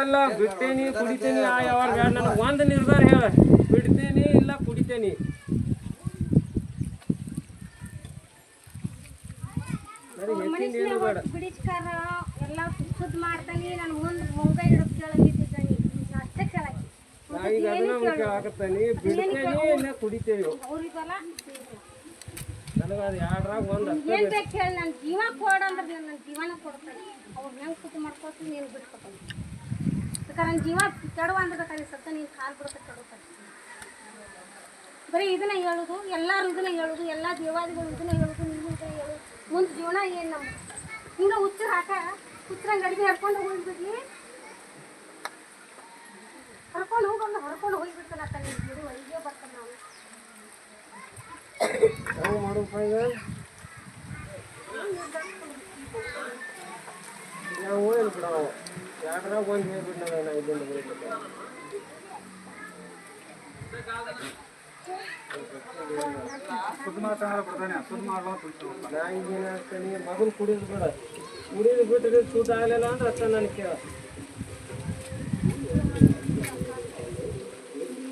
ಅಲ್ಲ ಬಿಡ್ತೇನಿ ಕುಡಿತೇನಿ ಯಾವಾಗ ಬೇಡ ನನಗೆ ಒಂದು ನಿರ್ಧಾರ ಹೇಳ ಬಿಡ್ತೇನಿ ಇಲ್ಲ ಕುಡಿತೇನಿ ಬಿಡಿಸ್ಕಾರ ಎಲ್ಲ ಸುದ್ದು ಮಾಡ್ತಾನೆ ನಾನು ಮುಂದೆ ಮುಂಗೈ ಹಿಡಿದು ಕೇಳಂಗಿದ್ದಾನೆ ಅಷ್ಟೇ ಕೇಳಕ್ಕೆ ಈಗ ಅದನ್ನ ಕೇಳಾಕತ್ತಾನಿ ಬಿಡ್ತೇನಿ ಇಲ್ಲ ಕುಡಿತೇವಿ ಅವ್ರಿಗಲ್ಲ ನನಗೆ ಅದು ಎರಡ್ರಾಗ ಒಂದು ಏನು ಬೇಕು ಹೇಳಿ ನನ್ನ ಜೀವ ಕೊಡಂದ್ರೆ ನನ್ನ ಜೀವನ ಕೊಡ್ತಾನೆ ಅವ್ರು ಹೆಂಗೆ ಸುದ್ದು ಮಾಡ್ಕೊತೀನಿ ನೀನು ಬಿಟ್ಕೊತಾನೆ ಬೇಕಾದ್ರೆ ನನ್ನ ಜೀವ ಕೆಡುವ ಅಂದ್ರೆ ಬೇಕಾದ್ರೆ ಸತ್ತ ನೀನು ಕಾಲು ಬಿಡ್ತಾ ಕೆಡುತ್ತಾರೆ ಬರೀ ಇದನ್ನ ಹೇಳೋದು ಎಲ್ಲರೂ ಇದನ್ನ ಹೇಳೋದು ಎಲ್ಲ ದೇವಾದಿಗಳು ಇದನ್ನ ಹೇಳೋದು ನೀನು ಇದನ್ನ ಹೇಳೋದು ಮುಂದೆ ಜೀವನ ಏನು ನಮ್ಮ ಹಿಂಗೆ ಹುಚ್ಚರು ಹುಚ್ಚರಂಗೆ ಅಡುಗೆ ಹರ್ಕೊಂಡು ಹೋಗ್ಬಿಡ್ಲಿ ಹರ್ಕೊಂಡು ಹೋಗ್ಬಿಡ್ತಾನೆ ಅಕ್ಕ ನೀನು ಬಿಡು ಹೀಗೆ ಬರ್ತಾನೆ ನಾವು ಮಾಡೋಪ್ಪ ಈಗ ನಾವು ಏನು ಬಿಡವ ಎರಡ್ರಾಗ ಒಂದು ಹೇಳ್ಬಿಟ್ಟು ನಾ ಇದನ್ನು ಏನಾಗ್ತಾನೆ ಮಗನ್ ಕುಡಿಯೋದು ಬೇಡ ಕುಡಿಯೋದು ಬಿಟ್ಟರೆ ಸೂಟ್ ಆಗಲಿಲ್ಲ ಅಂದ್ರೆ ಅಷ್ಟ ನಾನು ಕೇಳ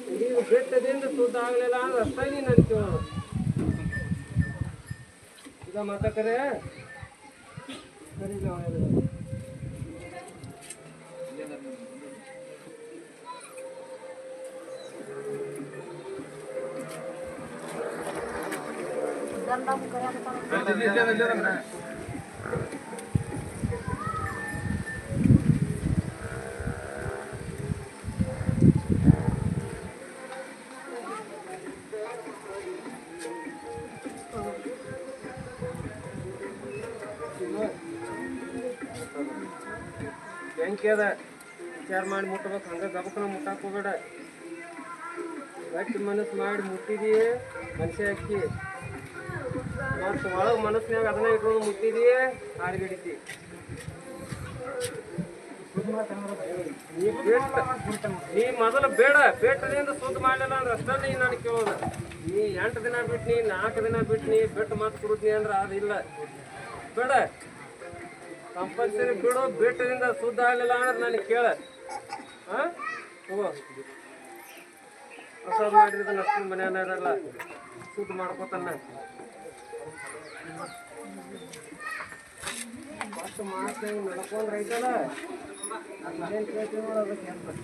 ಕುಡಿಯೋದು ಬಿಟ್ಟದಿಂದ ಸೂಟ್ ಆಗಲಿಲ್ಲ ಅಂದ್ರೆ ಅಷ್ಟ ನೀ ನಾನು ಕೇಳೋದು ಈಗ ಮಾತಾಕರೆ ಸರಿಲ್ಲ ಬೆಂಕಿ ಅದ ವಿಚಾರ ಮಾಡಿ ಮುಟ್ಟಬೇಕು ಹಂಗೆ ಗಬಕನ ಮುಟ್ಟಾಕ್ ಹೋಗ್ಬೇಡ ಗಟ್ಟಿ ಮನಸ್ಸು ಮಾಡಿ ಮುಟ್ಟಿದಿ ಮನುಷ್ಯ ಅಕ್ಕಿ ಮತ್ತು ಒಳಗೆ ಮನಸ್ಸಿನಾಗ ಅದನ್ನ ಇಟ್ಕೊಂಡು ಮುಟ್ಟಿದಿ ಹಾರಿಗಿಡಿತಿ ನೀ ಮೊದಲು ಬೇಡ ಬೇಟದಿಂದ ಸುದ್ದ ಮಾಡಲಿಲ್ಲ ಅಂದ್ರೆ ಅಷ್ಟೇ ನೀ ನಾನು ಕೇಳೋದು ನೀ 8 ದಿನ ಬಿಟ್ನಿ 4 ದಿನ ಬಿಟ್ನಿ ಬಿಟ್ಟು ಮಾತು ಕೊಡ್ತೀನಿ ಅಂದ್ರೆ ಅದಿಲ್ಲ ಬೇಡ ಕಂಪಲ್ಸರಿ ಬಿಡು ಬಿಟ್ಟದಿಂದ ಸುದ್ದ ಆಗಲಿಲ್ಲ ಅಂದ್ರೆ ನನಗೆ ಕೇಳ ಹಾಂ ಹೋಗೋ ಹೊಸದು ಮಾಡಿದ್ರೆ ಅಷ್ಟು ಮನೆಯಲ್ಲ ಇರಲ್ಲ ಸುದ್ದ ಮಾಡ್ಕೋತಾನ ಅಷ್ಟು ಮಾತು ನಡ್ಕೊಂಡ್ರೆ ಐತಲ್ಲ ಅದೇನು ಕೇಳ್ತೀವಿ ನೋಡೋದು ಕೆಲಸ